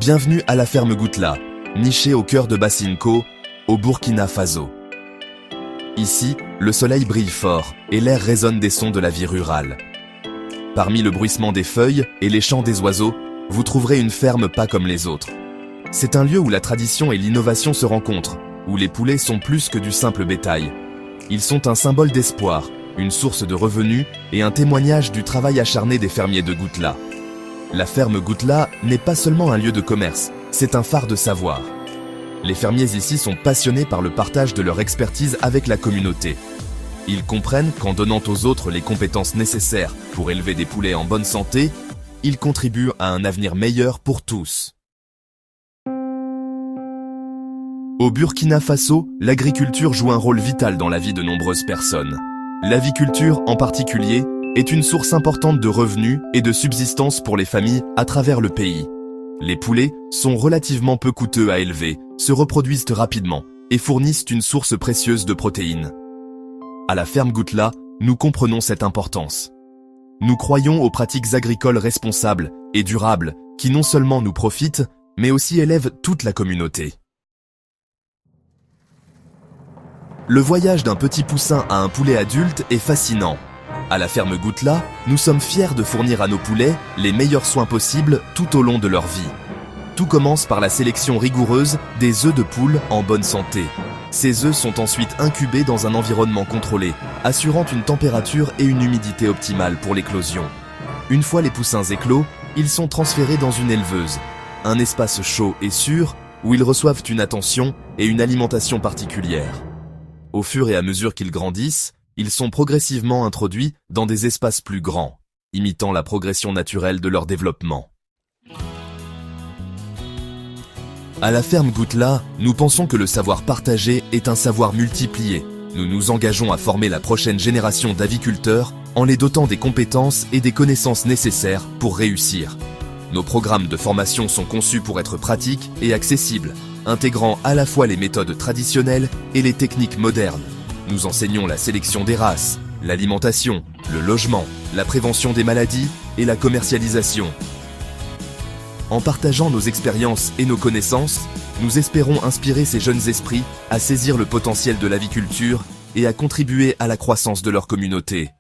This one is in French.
Bienvenue à la ferme Goutla, nichée au cœur de Bassinko, au Burkina Faso. Ici, le soleil brille fort et l'air résonne des sons de la vie rurale. Parmi le bruissement des feuilles et les chants des oiseaux, vous trouverez une ferme pas comme les autres. C'est un lieu où la tradition et l'innovation se rencontrent, où les poulets sont plus que du simple bétail. Ils sont un symbole d'espoir, une source de revenus et un témoignage du travail acharné des fermiers de Goutla. La ferme Goutla n'est pas seulement un lieu de commerce, c'est un phare de savoir. Les fermiers ici sont passionnés par le partage de leur expertise avec la communauté. Ils comprennent qu'en donnant aux autres les compétences nécessaires pour élever des poulets en bonne santé, ils contribuent à un avenir meilleur pour tous. Au Burkina Faso, l'agriculture joue un rôle vital dans la vie de nombreuses personnes. L'aviculture, en particulier, est une source importante de revenus et de subsistance pour les familles à travers le pays. Les poulets sont relativement peu coûteux à élever, se reproduisent rapidement et fournissent une source précieuse de protéines. À la ferme Goutla, nous comprenons cette importance. Nous croyons aux pratiques agricoles responsables et durables qui non seulement nous profitent, mais aussi élèvent toute la communauté. Le voyage d'un petit poussin à un poulet adulte est fascinant. À la ferme Goutla, nous sommes fiers de fournir à nos poulets les meilleurs soins possibles tout au long de leur vie. Tout commence par la sélection rigoureuse des œufs de poule en bonne santé. Ces œufs sont ensuite incubés dans un environnement contrôlé, assurant une température et une humidité optimales pour l'éclosion. Une fois les poussins éclos, ils sont transférés dans une éleveuse, un espace chaud et sûr où ils reçoivent une attention et une alimentation particulière. Au fur et à mesure qu'ils grandissent, ils sont progressivement introduits dans des espaces plus grands, imitant la progression naturelle de leur développement. À la ferme Goutla, nous pensons que le savoir partagé est un savoir multiplié. Nous nous engageons à former la prochaine génération d'aviculteurs en les dotant des compétences et des connaissances nécessaires pour réussir. Nos programmes de formation sont conçus pour être pratiques et accessibles, intégrant à la fois les méthodes traditionnelles et les techniques modernes. Nous enseignons la sélection des races, l'alimentation, le logement, la prévention des maladies et la commercialisation. En partageant nos expériences et nos connaissances, nous espérons inspirer ces jeunes esprits à saisir le potentiel de l'aviculture et à contribuer à la croissance de leur communauté.